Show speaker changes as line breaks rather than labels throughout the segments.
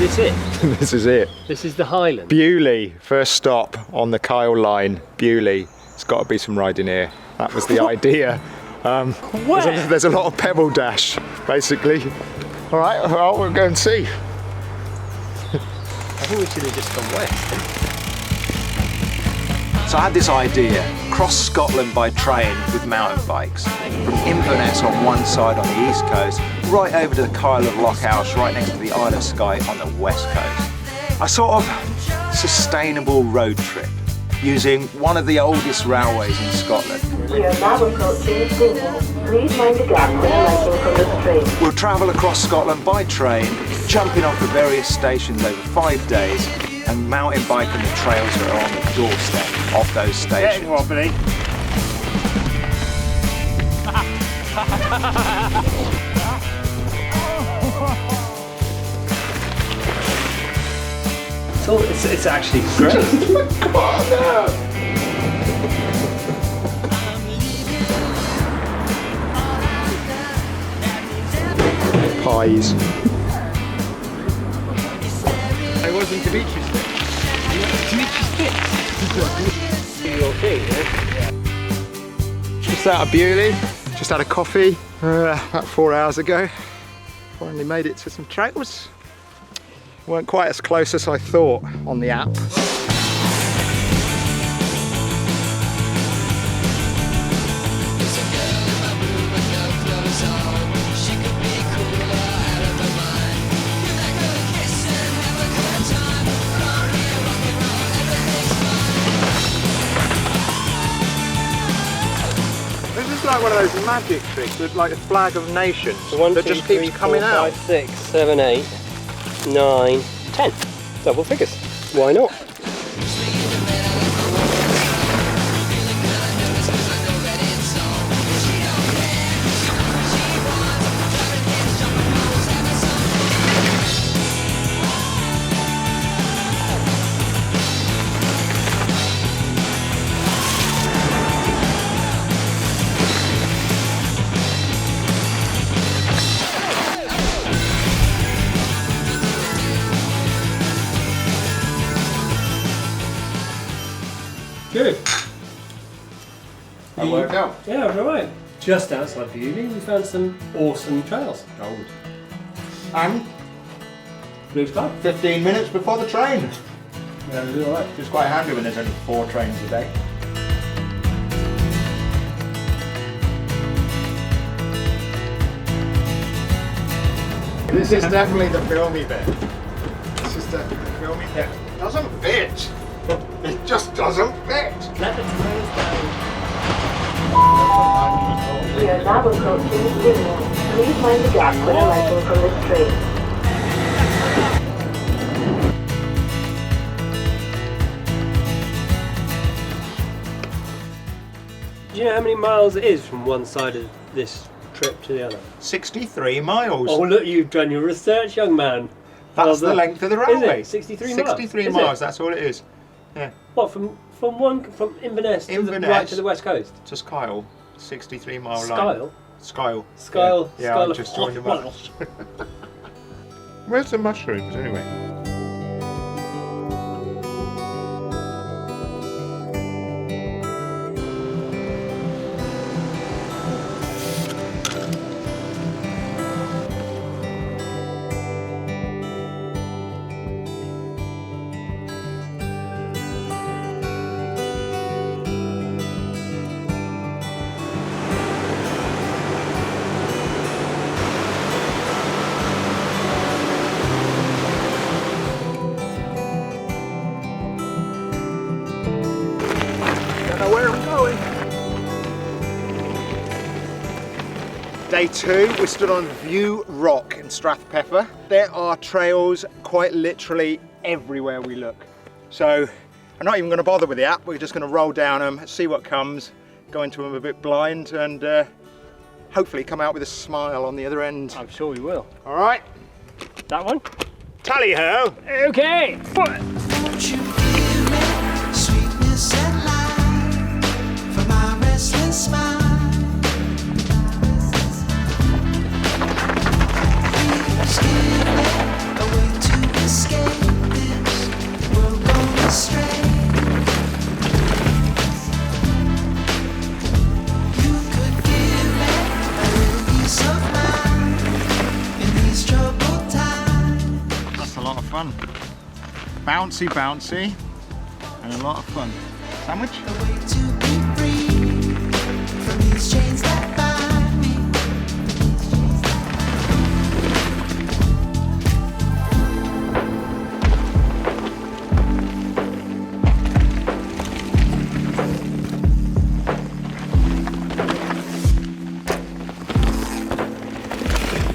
this it?
This is it.
This is the Highlands.
Beauly, first stop on the Kyle line. Beauly. It's got to be some riding here. That was the idea. There's a lot of pebble dash, basically. All right, well, we'll go and see.
I think we should have just gone west.
So I had this idea, cross Scotland by train with mountain bikes, from Inverness on one side on the east coast, right over to the Kyle of Lochhouse, right next to the Isle of Skye on the west coast. A sort of sustainable road trip, using one of the oldest railways in Scotland.
We are now approaching Dingwall. Please mind the gap when alighting from the train.
We'll travel across Scotland by train, jumping off the various stations over 5 days, and mountain biking the trails that are on the doorstep of those stations.
Getting wobbly. It's actually great.
Come on now. Pies.
It wasn't Dimitri's thing. Dimitri's thing. Your thing, yeah?
Just out of Beauly, just had a coffee about 4 hours ago. Finally made it to some trails. Weren't quite as close as I thought on the app. This is like one of those magic tricks, with like a flag of nations that just keeps coming out.
5, 6, 7, 8, 9, 10. Double figures. Why not? Good.
That worked out.
Yeah, it was alright. Just outside Beauly, we found some awesome trails.
Gold. And
Blue sky.
15 minutes before the train.
Yeah, it was alright.
It's quite handy when there's only 4 trains a day. This is definitely the filmy bit. This is definitely the filmy bit. It doesn't fit. It just doesn't fit.
Let the trails down.
We are now approaching Dingwall. Please mind the gap when alighting from this train.
Do you know how many miles it is from one side of this trip to the other?
63 miles.
Oh look, you've done your research, young man.
That's the length of the railway.
Is it? 63 miles?
63
Is
miles,
it?
that's all it is. Yeah.
What, from Inverness to right to the west coast?
To Skyle, 63 mile line.
Skyle?
Skyle.
Skyle.
Yeah,
Skyle
I just joined them up. Where's the mushrooms anyway? Where are we going? Day 2, we stood on View Rock in Strathpeffer. There are trails quite literally everywhere we look. So I'm not even going to bother with the app, we're just going to roll down them, see what comes, go into them a bit blind and hopefully come out with a smile on the other end.
I'm sure we will.
All right.
That one?
Tally-ho!
Okay.
Sweetness and light for my restless mind. Please give me a way to
fun. Bouncy, bouncy, and a lot of fun. Sandwich?
A way to be free from these chains that bind me.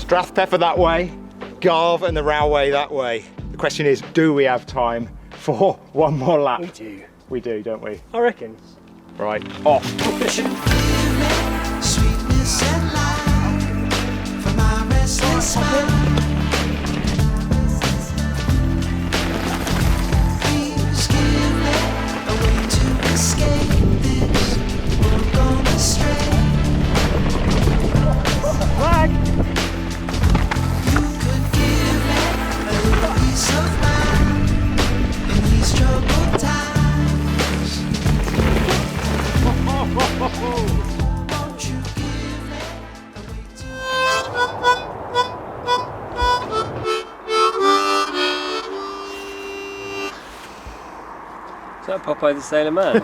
Strathpeffer that way, Garve and the railway that way. The question is, do we have time for one more lap?
We do.
We do, don't we?
I reckon.
Right, off.
Sweetness and light for my restless mind. Please give me a way to escape this world gone astray.
Flag!
You could give me a little peace of mind in these troubled times. Won't you give me a way to
Is that Popeye the Sailor Man?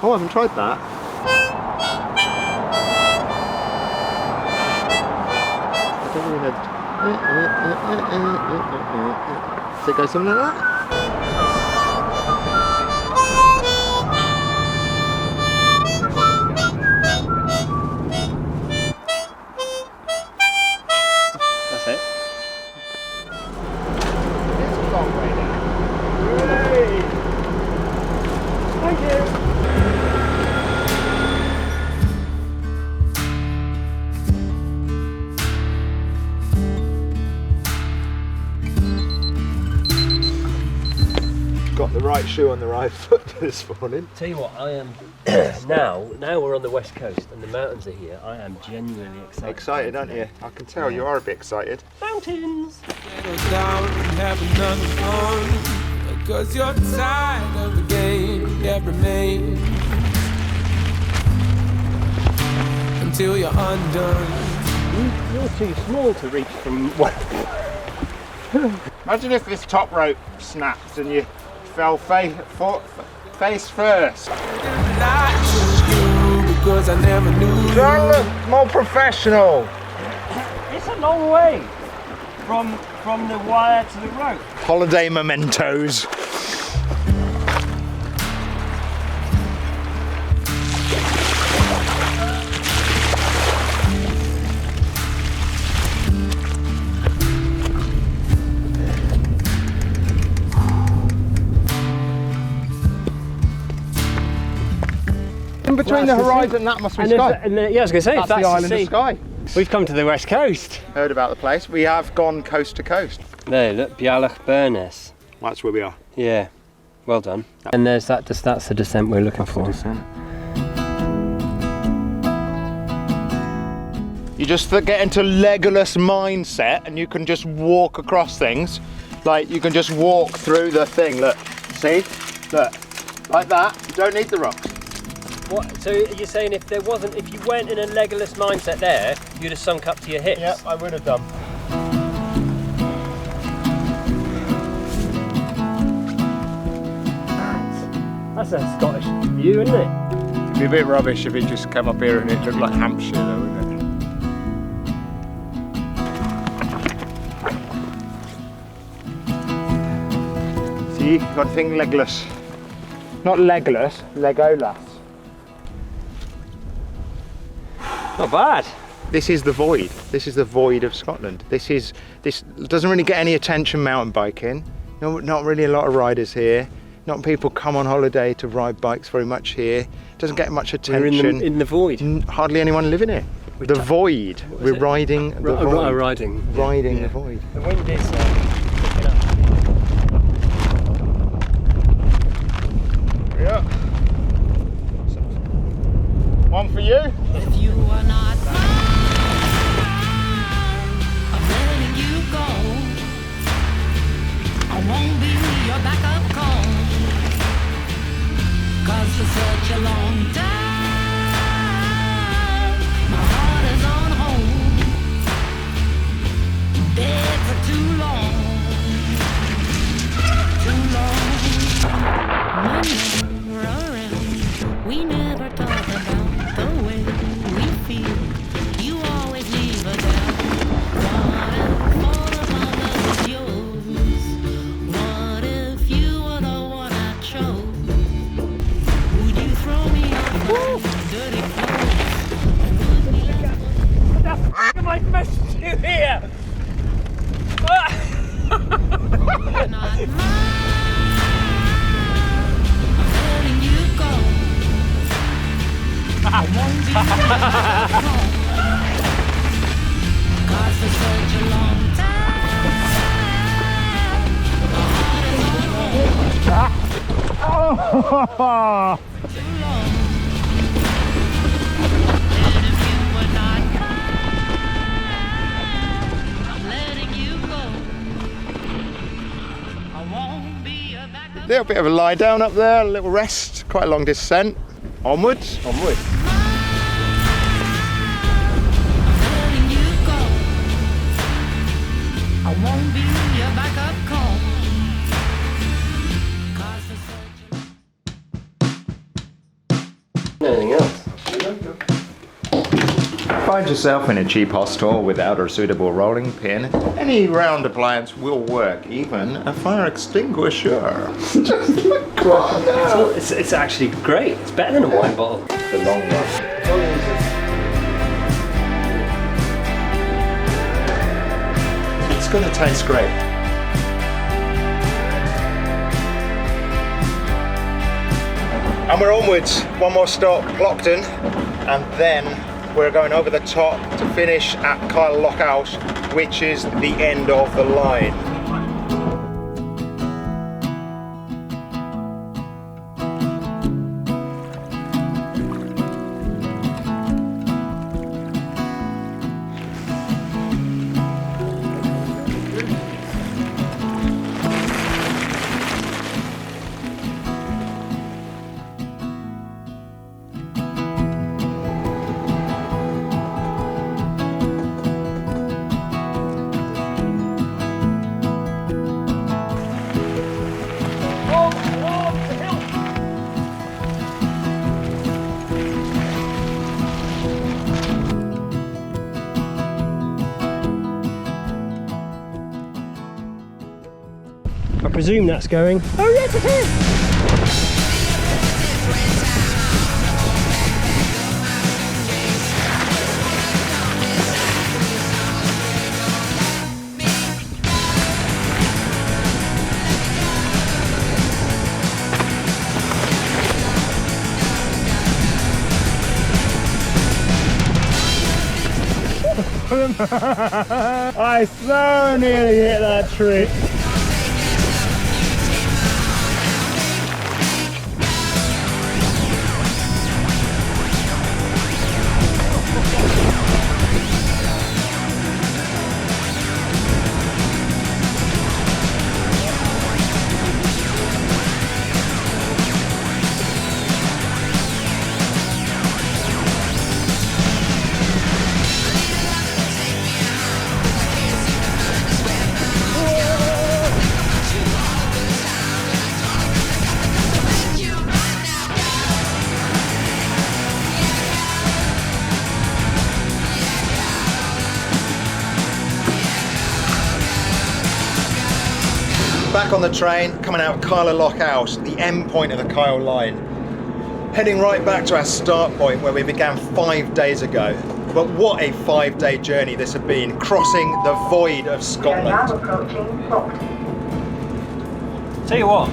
Oh, I haven't tried that. I don't really know. Does it go something like that?
That's it.
It's a long way down.
Thank you.
Got the right shoe on the right foot this morning.
Tell you what, I am now we're on the west coast and the mountains are here. I am genuinely excited.
Excited, aren't you? I can tell you are a bit excited.
Mountains.
Settle down and have another fun, because you're tired of the game that remains until you're undone.
You're too small to reach from.
Imagine if this top rope snaps and you fell face first.
Lie to you because I never knew
Don't look more professional.
It's a long way from the wire to the rope.
Holiday mementos. In between the horizon, that must be sky.
Yeah, I was going to say,
That's the island of Skye.
We've come to the west coast.
Heard about the place. We have gone coast to coast.
There, look, Beauly.
That's where we are.
Yeah, well done. And there's that's the descent we're looking for.
You just get into Legolas mindset and you can just walk across things. Like you can just walk through the thing, look. See? Look. Like that. You don't need the rocks.
What? So you're saying if you weren't in a Legolas mindset there, you'd have sunk up to your hips?
Yep, I would have done.
That's a Scottish view, isn't it?
It'd be a bit rubbish if it just came up here and it looked like Hampshire though, wouldn't it? See, you've got to think Legolas. Not Legolas, Legolas.
Not bad.
This is the void. This is the void of Scotland. This doesn't really get any attention mountain biking. No, not really a lot of riders here. Not people come on holiday to ride bikes very much here. Doesn't get much attention.
We're in the void.
Hardly anyone living here. The void. We're riding the void.
Riding.
Riding
Yeah.
the void.
The wind is picking up.
Yeah. One for you.
If you are not mine, I'm letting you go. I won't be your backup call, 'cause for such a long time, my heart is on hold. Dead for too long.
Little bit of a lie down up there, a little rest, quite a long descent. Onwards.
Onward.
I won't be your backup call.
Anything else?
Find yourself in a cheap hostel without a suitable rolling pin. Any round appliance will work, even a fire extinguisher. Just look at
It's actually great. It's better than a wine bottle.
the long run. It's going to taste great. And we're onwards. One more stop, Clockton, and then we're going over the top to finish at Kyle Lockhouse, which is the end of the line.
I presume that's going. Oh yes, it is!
I so nearly hit that tree. Back on the train, coming out of Kyle Lockhouse, the end point of the Kyle line. Heading right back to our start point where we began 5 days ago. But what a 5-day journey this had been, crossing the void of
We are
Scotland.
now approaching Clockton.
Tell you what,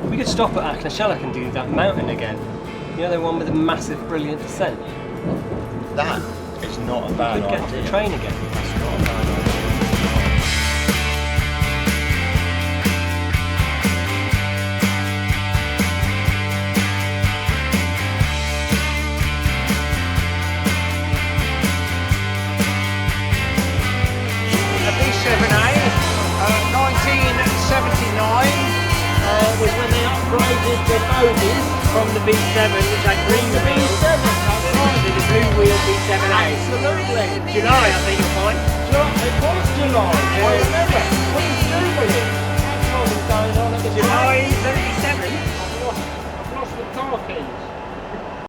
we could stop at Achnashellach and do that mountain again. You know, the one with the massive, brilliant descent.
That is not a bad
We'd get to the train again.
That's not a bad idea.
Was when they upgraded the bogies from the B7, which had green wheels, to the blue wheel B7A. Absolutely. July, I think you'll find.